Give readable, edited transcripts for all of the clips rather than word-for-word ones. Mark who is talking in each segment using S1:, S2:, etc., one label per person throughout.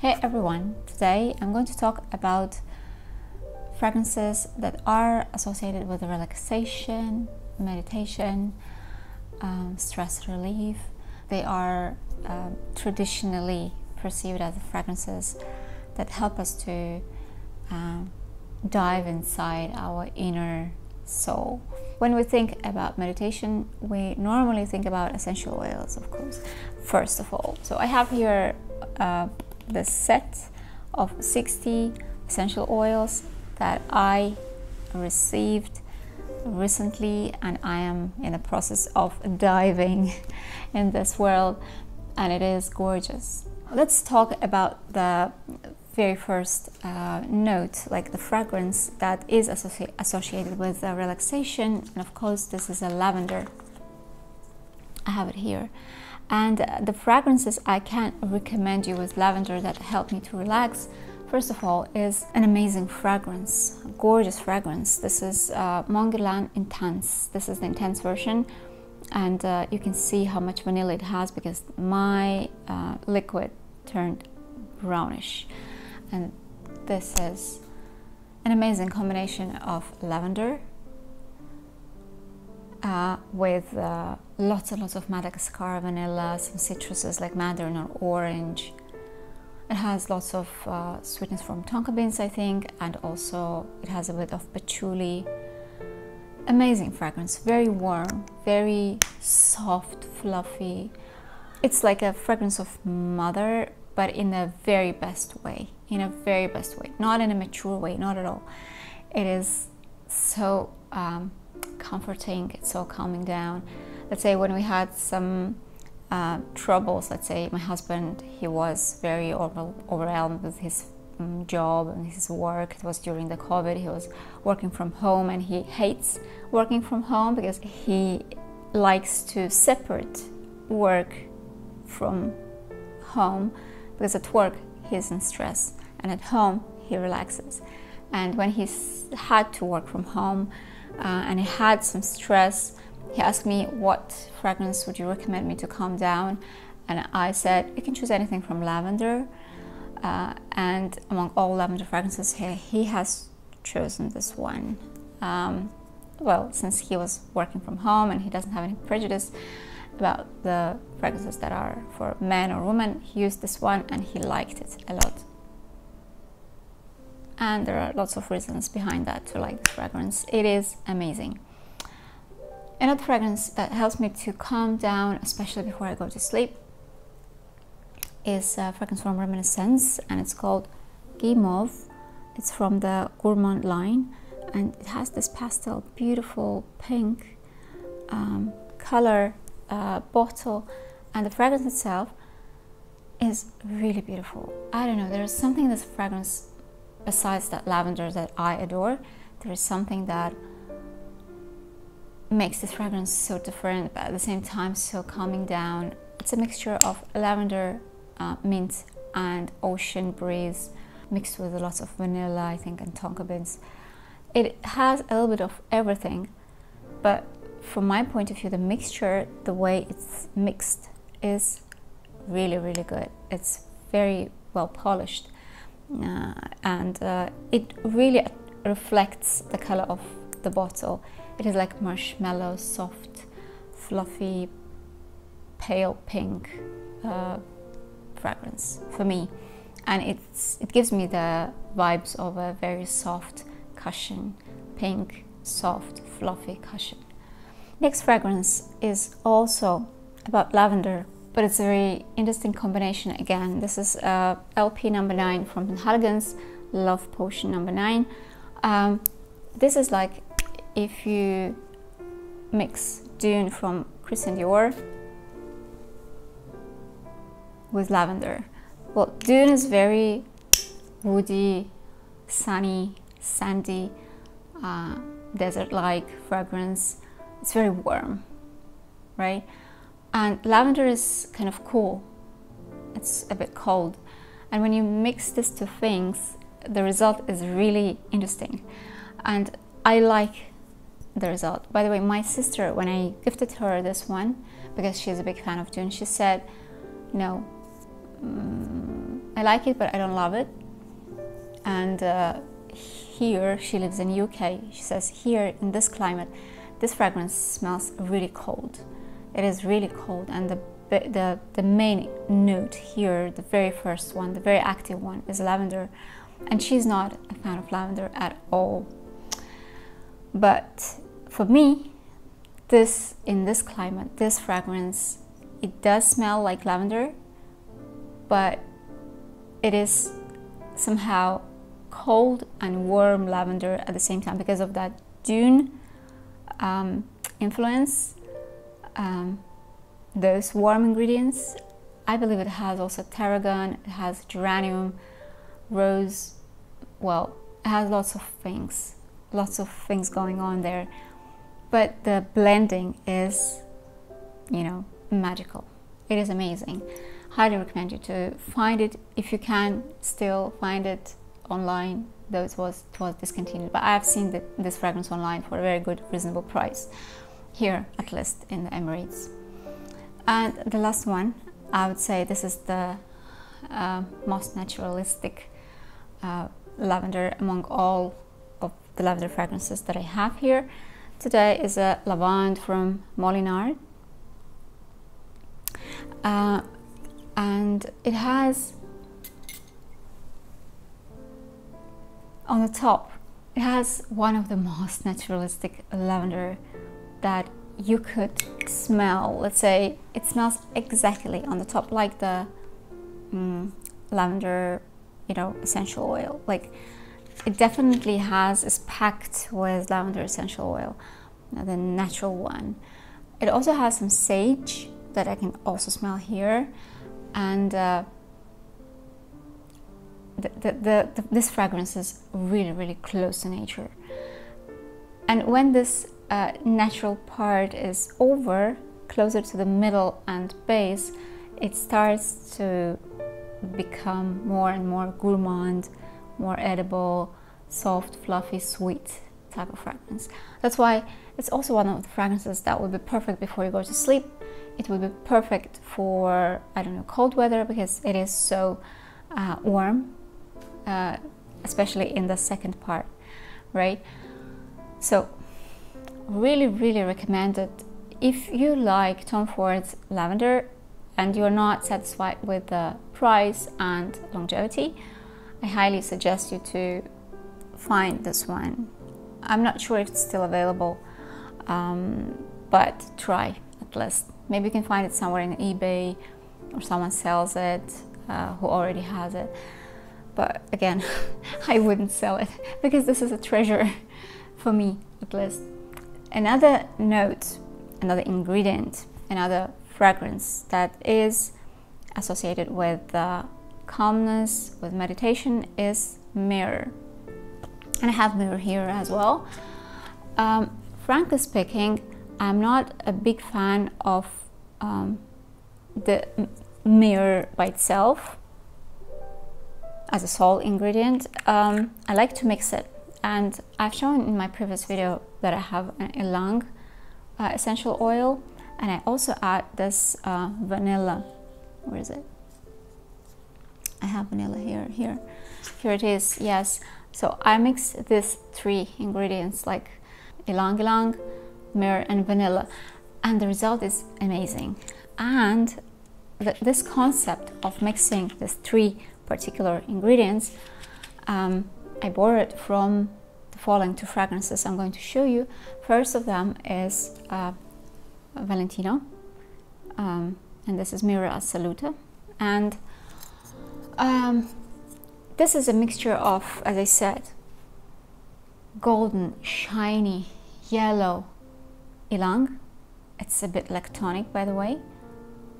S1: Hey everyone, today I'm going to talk about fragrances that are associated with relaxation, meditation, stress relief. They are traditionally perceived as fragrances that help us to dive inside our inner soul. When we think about meditation, we normally think about essential oils, of course, first of all. So I have here the set of 60 essential oils that I received recently, and I am in the process of diving in this world, and it is gorgeous. Let's talk about the very first note, like the fragrance that is associated with relaxation, and of course this is a lavender. I have it here. And the fragrances I can recommend you with lavender that help me to relax, first of all, is an amazing fragrance, a gorgeous fragrance. This is Mon Guerlain Intense. This is the intense version, and you can see how much vanilla it has because my liquid turned brownish. And this is an amazing combination of lavender with lots and lots of Madagascar vanilla, some citruses like mandarin or orange. It has lots of sweetness from tonka beans, I think, and also it has a bit of patchouli. Amazing fragrance, very warm, very soft, fluffy. It's like a fragrance of mother, but in a very best way, not in a mature way, not at all. It is so comforting, it's so calming down. Let's say when we had some troubles, let's say my husband, he was very overwhelmed with his job and his work. It was during the COVID, he was working from home, and he hates working from home because he likes to separate work from home, because at work he's in stress and at home he relaxes. And when he had to work from home and he had some stress, he asked me, what fragrance would you recommend me to calm down? And I said, you can choose anything from lavender. And among all lavender fragrances, he has chosen this one. Well, since he was working from home and he doesn't have any prejudice about the fragrances that are for men or women, he used this one and he liked it a lot. And there are lots of reasons behind that to like this fragrance. It is amazing. Another fragrance that helps me to calm down, especially before I go to sleep, is a fragrance from Reminiscence, and it's called Guimauve. It's from the Gourmand line, and it has this pastel, beautiful pink color bottle, and the fragrance itself is really beautiful. I don't know, there's something in this fragrance, besides that lavender, that I adore. There is something that makes this fragrance so different, but at the same time so calming down. It's a mixture of lavender, mint and ocean breeze mixed with lots of vanilla, I think, and tonka beans. It has a little bit of everything, but from my point of view, the mixture, the way it's mixed, is really, really good. It's very well polished, and it really reflects the color of the bottle. It is like marshmallow, soft, fluffy, pale pink fragrance for me, and it gives me the vibes of a very soft cushion, pink, soft, fluffy cushion. Next fragrance is also about lavender, but it's a very interesting combination again. This is LP number 9 from Penhaligons, Love Potion number 9. This is like if you mix Dune from Christian Dior with lavender. Well, Dune is very woody, sunny, sandy, desert-like fragrance. It's very warm, right? And lavender is kind of cool. It's a bit cold. And when you mix these two things, the result is really interesting. And I like the result. By the way, my sister, when I gifted her this one, because she's a big fan of Dune, she said, you know, I like it, but I don't love it. And here, she lives in UK. She says here in this climate, this fragrance smells really cold. It is really cold, and the main note here, the very first one, the very active one, is lavender. And she's not a fan of lavender at all. But for me, in this climate, this fragrance, it does smell like lavender, but it is somehow cold and warm lavender at the same time because of that dune influence, those warm ingredients. I believe it has also tarragon, it has geranium, rose. Well, it has lots of things going on there, but the blending is, you know, magical. It is amazing. Highly recommend you to find it if you can still find it online, though it was discontinued, but I have seen this fragrance online for a very good, reasonable price here, at least in the Emirates. And the last one, I would say this is the most naturalistic lavender among all of the lavender fragrances that I have here today, is a Lavande from Molinard. And it has on the top, it has one of the most naturalistic lavender that you could smell. Let's say it smells exactly on the top like the lavender, you know, essential oil. Like, it definitely is packed with lavender essential oil, the natural one. It also has some sage that I can also smell here, and this fragrance is really, really close to nature. And when this natural part is over, closer to the middle and base, it starts to become more and more gourmand, more edible, soft, fluffy, sweet type of fragrance. That's why it's also one of the fragrances that would be perfect before you go to sleep. It would be perfect for, I don't know, cold weather, because it is so warm, especially in the second part, right? So really, really recommend it. If you like Tom Ford's lavender and you're not satisfied with the price and longevity, I highly suggest you to find this one. I'm not sure if it's still available, but try at least. Maybe you can find it somewhere in eBay, or someone sells it who already has it. But again, I wouldn't sell it because this is a treasure for me, at least. Another note, another ingredient, another fragrance that is associated with calmness, with meditation, is Myrrh. And I have Myrrh here as well. Frankly speaking, I'm not a big fan of the Myrrh by itself as a sole ingredient. I like to mix it, and I've shown in my previous video that I have an ylang essential oil, and I also add this vanilla. Where is it? I have vanilla here it is. Yes, so I mix these three ingredients, like ylang, Myrrh and vanilla, and the result is amazing. And this concept of mixing these three particular ingredients, I borrowed from the following two fragrances I'm going to show you. First of them is Valentino, and this is Myrrh Assoluto. And this is a mixture of, as I said, golden, shiny, yellow ylang. It's a bit lactonic, by the way,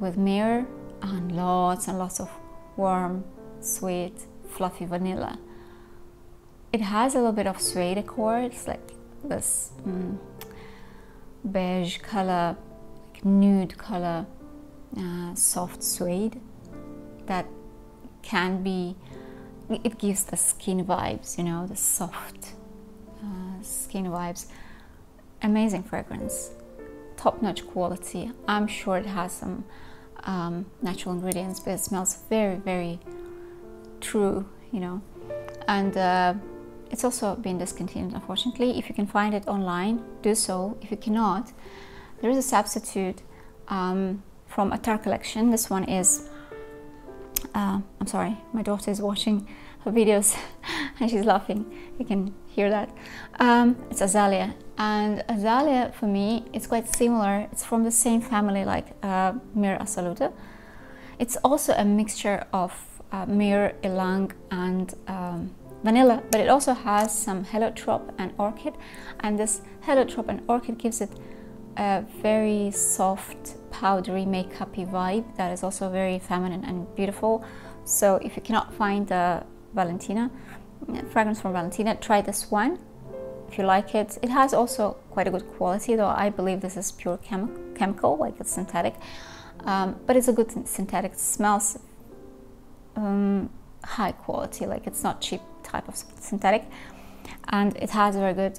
S1: with Myrrh, and lots of warm, sweet, fluffy vanilla. It has a little bit of suede accord. It's like this beige color, like nude color, soft suede that can be, it gives the skin vibes, you know, the soft skin vibes. Amazing fragrance, top-notch quality. I'm sure it has some natural ingredients, but it smells very, very true, you know. And it's also been discontinued, unfortunately. If you can find it online, do so. If you cannot, there is a substitute from Attar collection. This one is, I'm sorry, my daughter is watching her videos and she's laughing. You can hear that. It's Azalea, and Azalea for me it's quite similar. It's from the same family like Myrrh Assoluto. It's also a mixture of myrrh, ylang and vanilla, but it also has some heliotrope and orchid, and this heliotrope and orchid gives it a very soft, powdery, makeup-y vibe that is also very feminine and beautiful. So if you cannot find the Valentino fragrance from Valentino, try this one if you like it. It has also quite a good quality, though I believe this is pure chemical, like it's synthetic, but it's a good synthetic. It smells high quality, like it's not cheap type of synthetic, and it has very good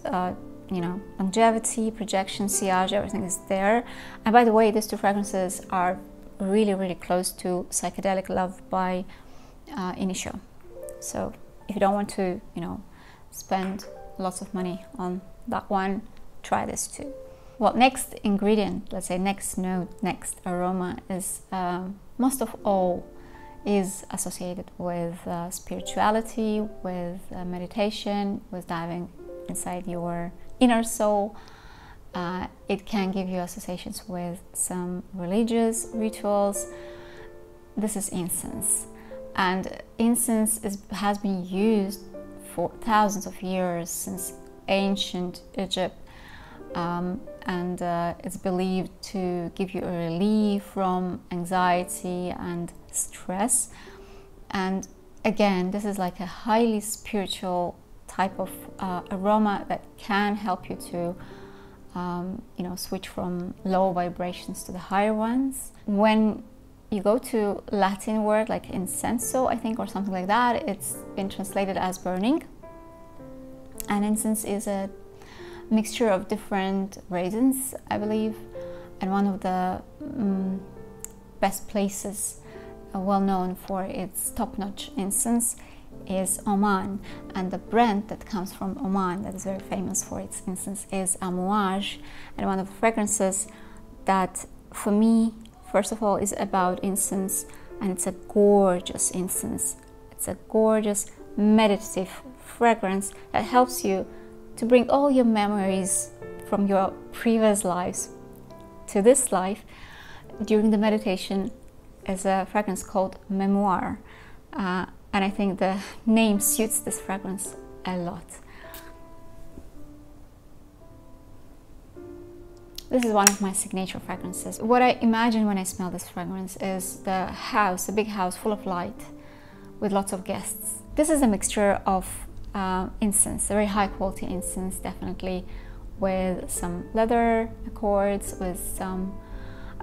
S1: you know, longevity, projection, sillage, everything is there. And by the way, these two fragrances are really close to Psychedelic Love by Initio. So if you don't want to, you know, spend lots of money on that one, try this too. Well, next ingredient, let's say next note, next aroma is most of all is associated with spirituality, with meditation, with diving inside your inner soul. It can give you associations with some religious rituals. This is incense, and incense has been used for thousands of years, since ancient Egypt, and it's believed to give you a relief from anxiety and stress. And again, this is like a highly spiritual type of aroma that can help you to you know, switch from low vibrations to the higher ones. When you go to Latin word like incenso, I think, or something like that, it's been translated as burning. And incense is a mixture of different raisins, I believe, and one of the best places well known for its top-notch incense is Oman, and the brand that comes from Oman that is very famous for its incense is Amouage. And one of the fragrances that for me, first of all, is about incense, and it's a gorgeous incense. It's a gorgeous meditative fragrance that helps you to bring all your memories from your previous lives to this life during the meditation. Is a fragrance called Memoir, and I think the name suits this fragrance a lot. This is one of my signature fragrances. What I imagine when I smell this fragrance is the house, a big house full of light with lots of guests. This is a mixture of incense, a very high quality incense, definitely, with some leather accords, with some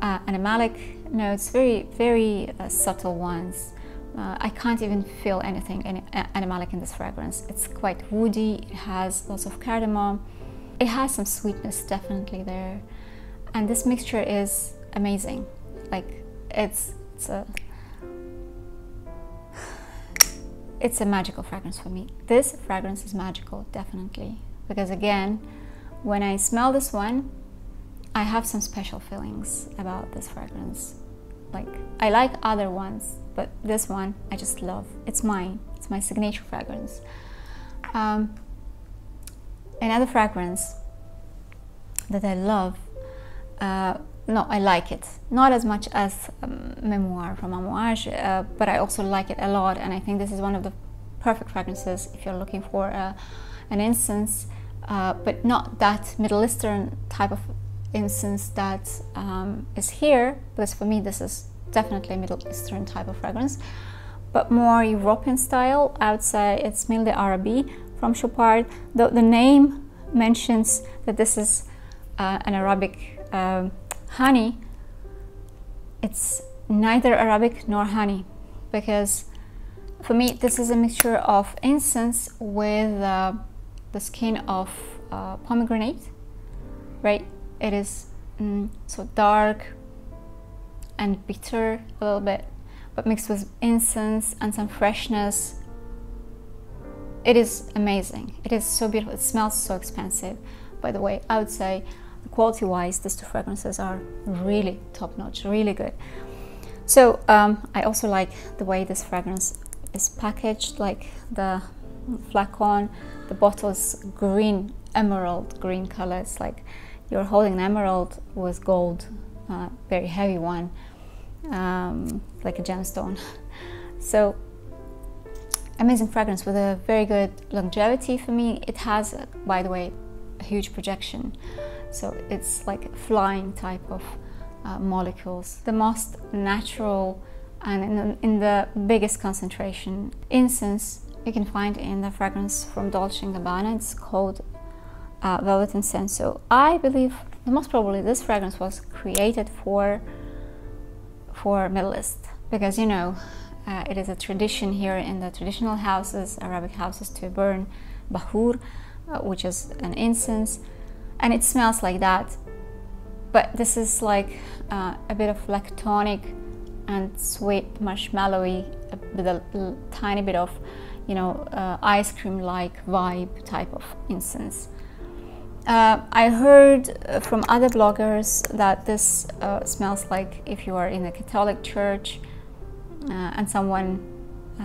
S1: animalic notes, very subtle ones. I can't even feel anything animalic in this fragrance. It's quite woody, it has lots of cardamom, it has some sweetness definitely there, and this mixture is amazing. Like it's a magical fragrance for me. This fragrance is magical, definitely, because again, when I smell this one, I have some special feelings about this fragrance. Like, I like other ones, but this one I just love. It's mine. It's my signature fragrance. Another fragrance that I love, no, I like it. Not as much as Memoir from Amouage, but I also like it a lot, and I think this is one of the perfect fragrances if you're looking for an incense, but not that Middle Eastern type of incense that is here, because for me this is definitely a Middle Eastern type of fragrance, but more European style. Outside it's Miel d'Arabie from Chopard. The name mentions that this is an Arabic honey. It's neither Arabic nor honey, because for me this is a mixture of incense with the skin of pomegranate, right? It is so dark and bitter a little bit, but mixed with incense and some freshness. It is amazing. It is so beautiful. It smells so expensive. By the way, I would say quality-wise, these two fragrances are really top-notch, really good. So I also like the way this fragrance is packaged, like the flacon. The bottle is green, emerald green color. It's like you're holding an emerald with gold, very heavy one, like a gemstone. So amazing fragrance with a very good longevity for me. It has, by the way, a huge projection. So it's like flying type of molecules. The most natural and in the biggest concentration incense you can find in the fragrance from Dolce & Gabbana. It's called Velvet Incenso. I believe most probably this fragrance was created for Middle East, because you know it is a tradition here in the traditional houses, Arabic houses, to burn bahur, which is an incense, and it smells like that. But this is like a bit of lactonic and sweet marshmallowy with a tiny bit of, you know, ice cream-like vibe type of incense. I heard from other bloggers that this smells like if you are in a Catholic church and someone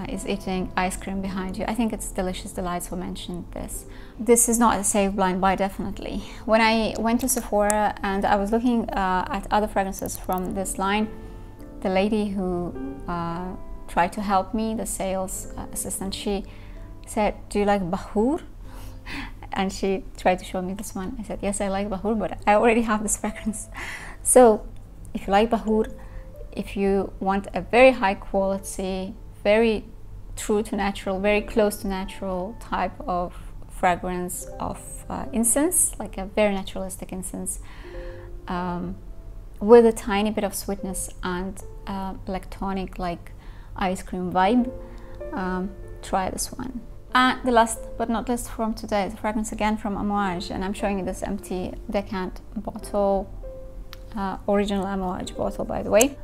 S1: is eating ice cream behind you. I think it's Delicious Delights who mentioned this. This is not a safe blind buy, definitely. When I went to Sephora and I was looking at other fragrances from this line, the lady who tried to help me, the sales assistant, she said, "Do you like bahur?" And she tried to show me this one. I said, "Yes, I like bahur, but I already have this fragrance." So if you like bahur, if you want a very high quality, very true to natural, very close to natural type of fragrance of incense, like a very naturalistic incense, with a tiny bit of sweetness and lactonic, like ice cream vibe, try this one. And the last but not least from today, the fragrance again from Amouage, and I'm showing you this empty decant bottle, original Amouage bottle, by the way.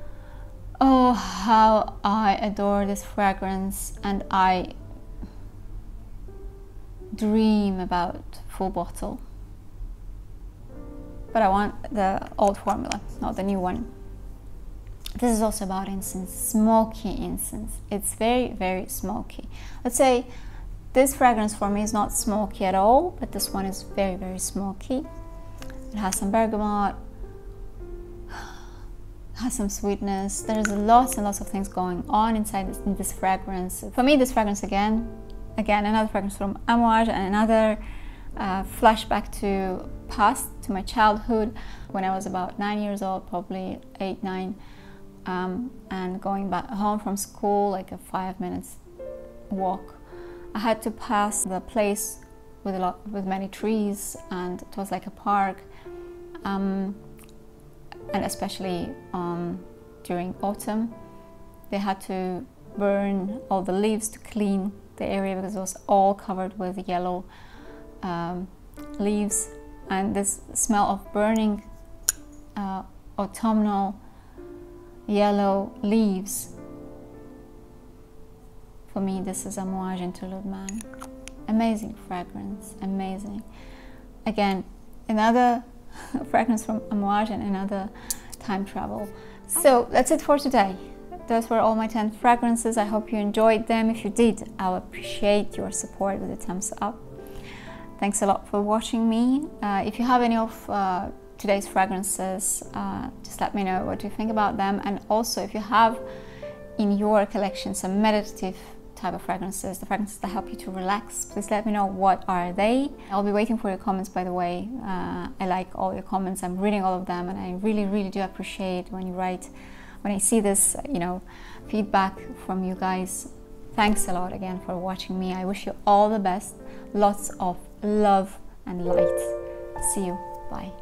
S1: Oh, how I adore this fragrance, and I dream about full bottle. But I want the old formula, not the new one. This is also about incense, smoky incense. It's very, very smoky. Let's say this fragrance for me is not smoky at all, but this one is very, very smoky. It has some bergamot, has some sweetness. There's lots and lots of things going on inside this fragrance. For me, this fragrance again, another fragrance from Amouage, and another flashback to past, to my childhood, when I was about 9 years old, probably 8, 9, and going back home from school, like a 5 minutes walk. I had to pass the place with many trees, and it was like a park, and especially during autumn, they had to burn all the leaves to clean the area because it was all covered with yellow leaves, and this smell of burning autumnal yellow leaves. For me, this is Amouage Interlude, man. Amazing fragrance, amazing. Again, another fragrance from Amouage and another time travel. So that's it for today. Those were all my 10 fragrances. I hope you enjoyed them. If you did, I'll appreciate your support with a thumbs up. Thanks a lot for watching me. If you have any of today's fragrances, just let me know what you think about them. And also, if you have in your collection some meditative type of fragrances, the fragrances that help you to relax, please let me know what are they. I'll be waiting for your comments, by the way. I like all your comments. I'm reading all of them, and I really, really do appreciate when you write, when I see this, you know, feedback from you guys. Thanks a lot again for watching me. I wish you all the best. Lots of love and light. See you. Bye.